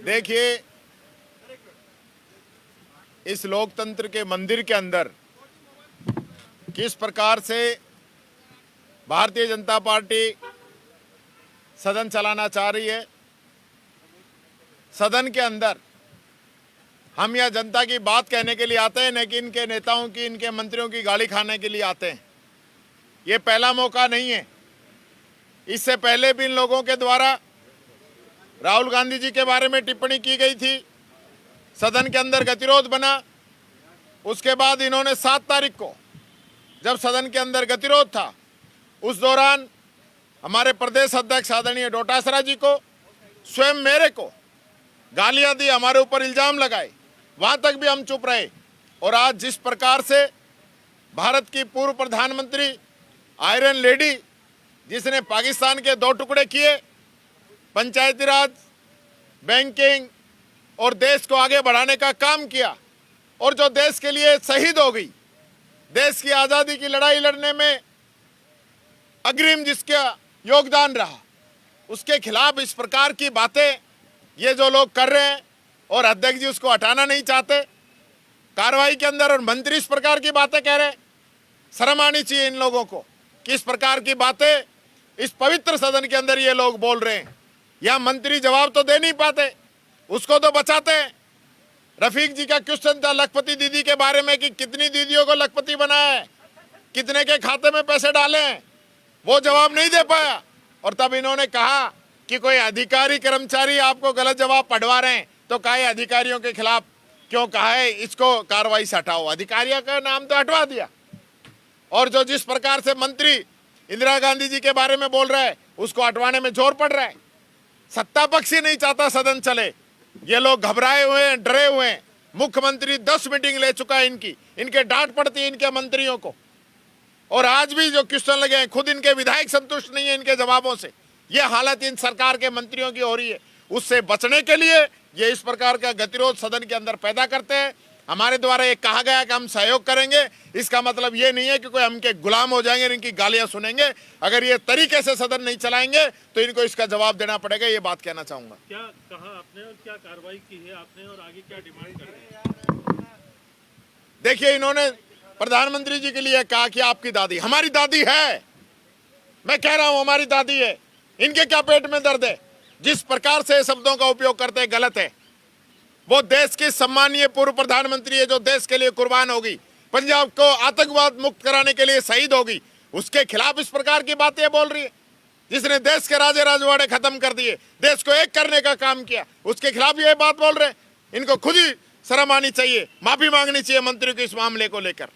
देखिए, इस लोकतंत्र के मंदिर के अंदर किस प्रकार से भारतीय जनता पार्टी सदन चलाना चाह रही है। सदन के अंदर हम यह जनता की बात कहने के लिए आते हैं, न कि इनके नेताओं की, इनके मंत्रियों की गाली खाने के लिए आते हैं। ये पहला मौका नहीं है। इससे पहले भी इन लोगों के द्वारा राहुल गांधी जी के बारे में टिप्पणी की गई थी, सदन के अंदर गतिरोध बना। उसके बाद इन्होंने 7 तारीख को जब सदन के अंदर गतिरोध था, उस दौरान हमारे प्रदेश अध्यक्ष आदरणीय डोटासरा जी को, स्वयं मेरे को गालियां दी, हमारे ऊपर इल्जाम लगाए। वहां तक भी हम चुप रहे। और आज जिस प्रकार से भारत की पूर्व प्रधानमंत्री आयरन लेडी, जिसने पाकिस्तान के 2 टुकड़े किए, पंचायती राज, बैंकिंग और देश को आगे बढ़ाने का काम किया, और जो देश के लिए शहीद हो गई, देश की आज़ादी की लड़ाई लड़ने में अग्रिम जिसका योगदान रहा, उसके खिलाफ इस प्रकार की बातें ये जो लोग कर रहे हैं, और अध्यक्ष जी उसको हटाना नहीं चाहते कार्रवाई के अंदर, और मंत्री इस प्रकार की बातें कह रहे हैं। शर्म आनी चाहिए इन लोगों को कि इस प्रकार की बातें इस पवित्र सदन के अंदर ये लोग बोल रहे हैं। या मंत्री जवाब तो दे नहीं पाते, उसको तो बचाते हैं। रफीक जी का क्वेश्चन था लखपति दीदी के बारे में कि कितनी दीदियों को लखपति बनाया है, कितने के खाते में पैसे डाले हैं, वो जवाब नहीं दे पाया। और तब इन्होंने कहा कि कोई अधिकारी कर्मचारी आपको गलत जवाब पढ़वा रहे हैं, तो कहा अधिकारियों के खिलाफ क्यों कहा है, इसको कार्रवाई से हटाओ। अधिकारियों का नाम तो हटवा दिया। और जो जिस प्रकार से मंत्री इंदिरा गांधी जी के बारे में बोल रहा है, उसको हटवाने में जोर पड़ रहा है। सत्ता पक्ष ही नहीं चाहता सदन चले। ये लोग घबराए हुए हैं, डरे हुए हैं। मुख्यमंत्री 10 मीटिंग ले चुका है इनकी, इनके डांट पड़ती है इनके मंत्रियों को। और आज भी जो क्वेश्चन लगे हैं, खुद इनके विधायक संतुष्ट नहीं है इनके जवाबों से। ये हालत इन सरकार के मंत्रियों की हो रही है। उससे बचने के लिए ये इस प्रकार का गतिरोध सदन के अंदर पैदा करते हैं। हमारे द्वारा ये कहा गया कि हम सहयोग करेंगे, इसका मतलब ये नहीं है कि कोई हम के गुलाम हो जाएंगे, इनकी गालियां सुनेंगे। अगर ये तरीके से सदन नहीं चलाएंगे तो इनको इसका जवाब देना पड़ेगा। ये बात कहना चाहूंगा। क्या कहा आपने और क्या कार्रवाई की है आपने, और आगे क्या डिमांड कर रहे हैं? देखिए, इन्होंने प्रधानमंत्री जी के लिए कहा कि आपकी दादी, हमारी दादी है। मैं कह रहा हूं हमारी दादी है। इनके क्या पेट में दर्द है? जिस प्रकार से शब्दों का उपयोग करते हैं गलत है। वो देश की सम्मानीय पूर्व प्रधानमंत्री है जो देश के लिए कुर्बान होगी, पंजाब को आतंकवाद मुक्त कराने के लिए शहीद होगी। उसके खिलाफ इस प्रकार की बातें बोल रही है, जिसने देश के राजे राजवाड़े खत्म कर दिए, देश को एक करने का काम किया, उसके खिलाफ ये बात बोल रहे हैं। इनको खुद ही शर्म आनी चाहिए, माफी मांगनी चाहिए मंत्री को इस मामले को लेकर।